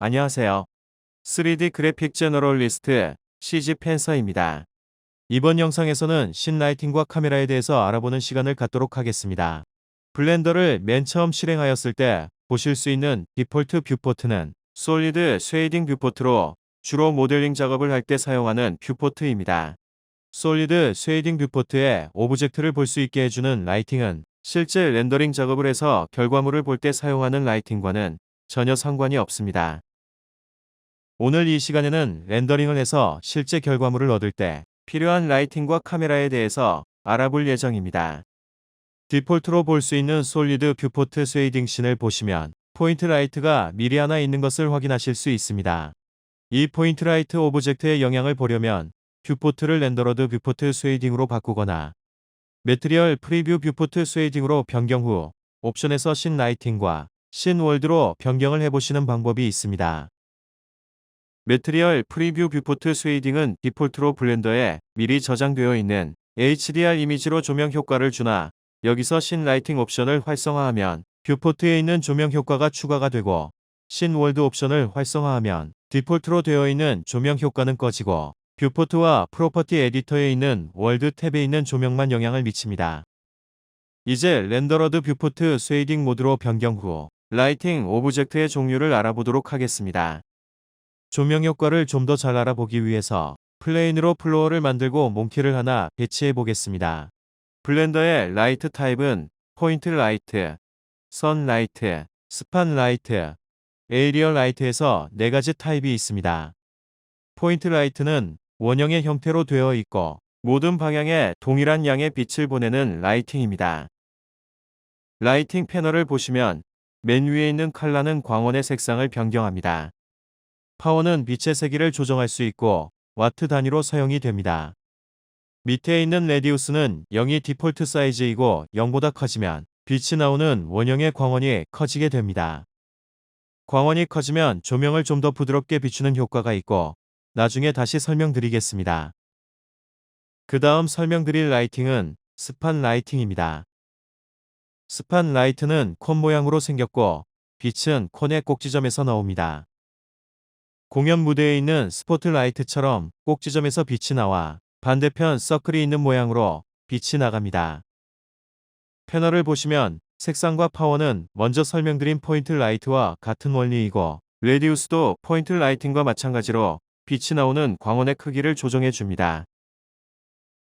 안녕하세요. 3D 그래픽 제너럴리스트 CG 펜서입니다. 이번 영상에서는 신라이팅과 카메라에 대해서 알아보는 시간을 갖도록 하겠습니다. 블렌더를 맨 처음 실행하였을 때 보실 수 있는 디폴트 뷰포트는 솔리드 쉐이딩 뷰포트로 주로 모델링 작업을 할 때 사용하는 뷰포트입니다. 솔리드 쉐이딩 뷰포트에 오브젝트를 볼 수 있게 해주는 라이팅은 실제 렌더링 작업을 해서 결과물을 볼 때 사용하는 라이팅과는 전혀 상관이 없습니다. 오늘 이 시간에는 렌더링을 해서 실제 결과물을 얻을 때 필요한 라이팅과 카메라에 대해서 알아볼 예정입니다. 디폴트로 볼 수 있는 솔리드 뷰포트 쉐이딩 씬을 보시면 포인트 라이트가 미리 하나 있는 것을 확인하실 수 있습니다. 이 포인트 라이트 오브젝트의 영향을 보려면 뷰포트를 렌더러드 뷰포트 쉐이딩으로 바꾸거나 매트리얼 프리뷰 뷰포트 쉐이딩으로 변경 후 옵션에서 씬 라이팅과 씬 월드로 변경을 해보시는 방법이 있습니다. 매트리얼 프리뷰 뷰포트 쉐이딩은 디폴트로 블렌더에 미리 저장되어 있는 HDR 이미지로 조명 효과를 주나 여기서 씬 라이팅 옵션을 활성화하면 뷰포트에 있는 조명 효과가 추가가 되고 씬 월드 옵션을 활성화하면 디폴트로 되어 있는 조명 효과는 꺼지고 뷰포트와 프로퍼티 에디터에 있는 월드 탭에 있는 조명만 영향을 미칩니다. 이제 렌더러드 뷰포트 쉐이딩 모드로 변경 후 라이팅 오브젝트의 종류를 알아보도록 하겠습니다. 조명 효과를 좀 더 잘 알아보기 위해서 플레인으로 플로어를 만들고 몽키를 하나 배치해 보겠습니다. 블렌더의 라이트 타입은 포인트 라이트, 선 라이트, 스판 라이트, 에이리얼 라이트에서 4가지 타입이 있습니다. 포인트 라이트는 원형의 형태로 되어 있고 모든 방향에 동일한 양의 빛을 보내는 라이팅입니다. 라이팅 패널을 보시면 맨 위에 있는 컬러는 광원의 색상을 변경합니다. 파워는 빛의 세기를 조정할 수 있고 와트 단위로 사용이 됩니다. 밑에 있는 레디우스는 0이 디폴트 사이즈이고 0보다 커지면 빛이 나오는 원형의 광원이 커지게 됩니다. 광원이 커지면 조명을 좀 더 부드럽게 비추는 효과가 있고 나중에 다시 설명드리겠습니다. 그 다음 설명드릴 라이팅은 스판 라이팅입니다. 스판 라이트는 콘 모양으로 생겼고 빛은 콘의 꼭지점에서 나옵니다. 공연 무대에 있는 스포트라이트처럼 꼭지점에서 빛이 나와 반대편 서클이 있는 모양으로 빛이 나갑니다. 패널을 보시면 색상과 파워는 먼저 설명드린 포인트 라이트와 같은 원리이고 레디우스도 포인트 라이팅과 마찬가지로 빛이 나오는 광원의 크기를 조정해 줍니다.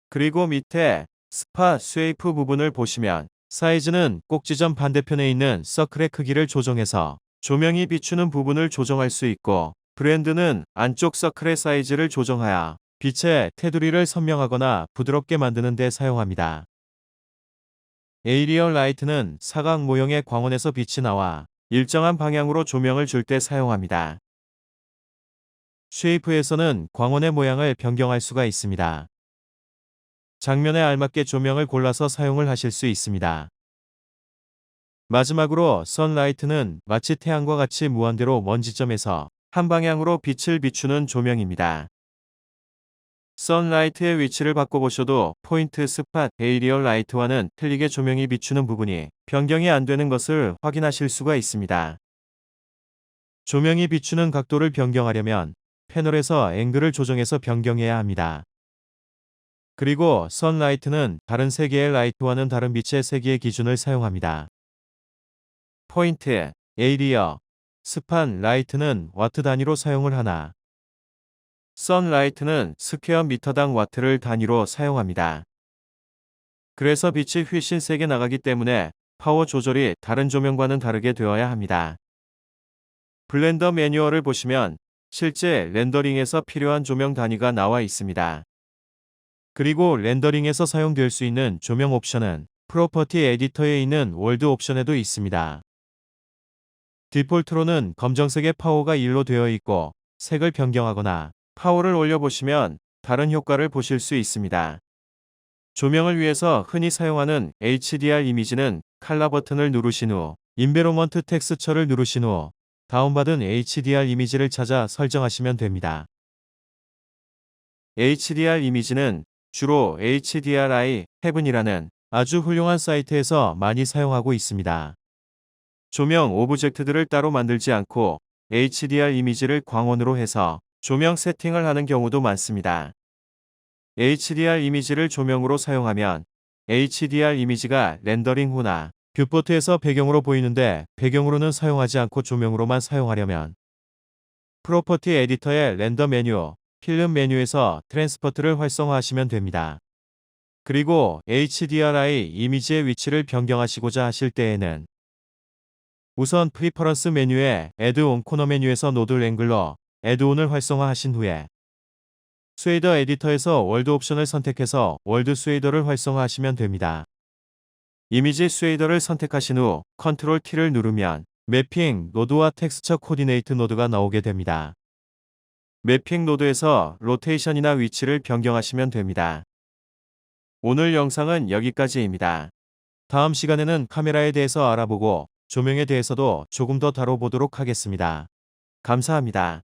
그리고 밑에 스팟 쉐이프 부분을 보시면 사이즈는 꼭지점 반대편에 있는 서클의 크기를 조정해서 조명이 비추는 부분을 조정할 수 있고 브랜드는 안쪽 서클의 사이즈를 조정하여 빛의 테두리를 선명하거나 부드럽게 만드는 데 사용합니다. 에이리얼 라이트는 사각 모형의 광원에서 빛이 나와 일정한 방향으로 조명을 줄 때 사용합니다. 쉐이프에서는 광원의 모양을 변경할 수가 있습니다. 장면에 알맞게 조명을 골라서 사용을 하실 수 있습니다. 마지막으로 선라이트는 마치 태양과 같이 무한대로 먼지점에서 한 방향으로 빛을 비추는 조명입니다. 선라이트의 위치를 바꿔보셔도 포인트 스팟 에이리얼 라이트와는 틀리게 조명이 비추는 부분이 변경이 안 되는 것을 확인하실 수가 있습니다. 조명이 비추는 각도를 변경하려면 패널에서 앵글을 조정해서 변경해야 합니다. 그리고 선라이트는 다른 세계의 라이트와는 다른 빛의 세기의 기준을 사용합니다. 포인트, 에이리어, 스판 라이트는 와트 단위로 사용을 하나 선라이트는 스퀘어 미터당 와트를 단위로 사용합니다. 그래서 빛이 훨씬 세게 나가기 때문에 파워 조절이 다른 조명과는 다르게 되어야 합니다. 블렌더 매뉴얼을 보시면 실제 렌더링에서 필요한 조명 단위가 나와 있습니다. 그리고 렌더링에서 사용될 수 있는 조명 옵션은 프로퍼티 에디터에 있는 월드 옵션에도 있습니다. 디폴트로는 검정색의 파워가 1로 되어 있고 색을 변경하거나 파워를 올려보시면 다른 효과를 보실 수 있습니다. 조명을 위해서 흔히 사용하는 HDR 이미지는 칼라 버튼을 누르신 후 인베로먼트 텍스처를 누르신 후 다운받은 HDR 이미지를 찾아 설정하시면 됩니다. HDR 이미지는 주로 HDRI 헤븐이라는 아주 훌륭한 사이트에서 많이 사용하고 있습니다. 조명 오브젝트들을 따로 만들지 않고 HDR 이미지를 광원으로 해서 조명 세팅을 하는 경우도 많습니다. HDR 이미지를 조명으로 사용하면 HDR 이미지가 렌더링 후나 뷰포트에서 배경으로 보이는데 배경으로는 사용하지 않고 조명으로만 사용하려면 프로퍼티 에디터의 렌더 메뉴, 필름 메뉴에서 트랜스퍼트를 활성화하시면 됩니다. 그리고 HDRI 이미지의 위치를 변경하시고자 하실 때에는 우선 프리퍼런스 메뉴의 Add on 코너 메뉴에서 노드 랭글러, Add on을 활성화하신 후에 쉐이더 에디터에서 월드 옵션을 선택해서 월드 쉐이더를 활성화하시면 됩니다. 이미지 쉐이더를 선택하신 후 컨트롤 T를 누르면 매핑 노드와 텍스처 코디네이트 노드가 나오게 됩니다. 매핑 노드에서 로테이션이나 위치를 변경하시면 됩니다. 오늘 영상은 여기까지입니다. 다음 시간에는 카메라에 대해서 알아보고 조명에 대해서도 조금 더 다뤄보도록 하겠습니다. 감사합니다.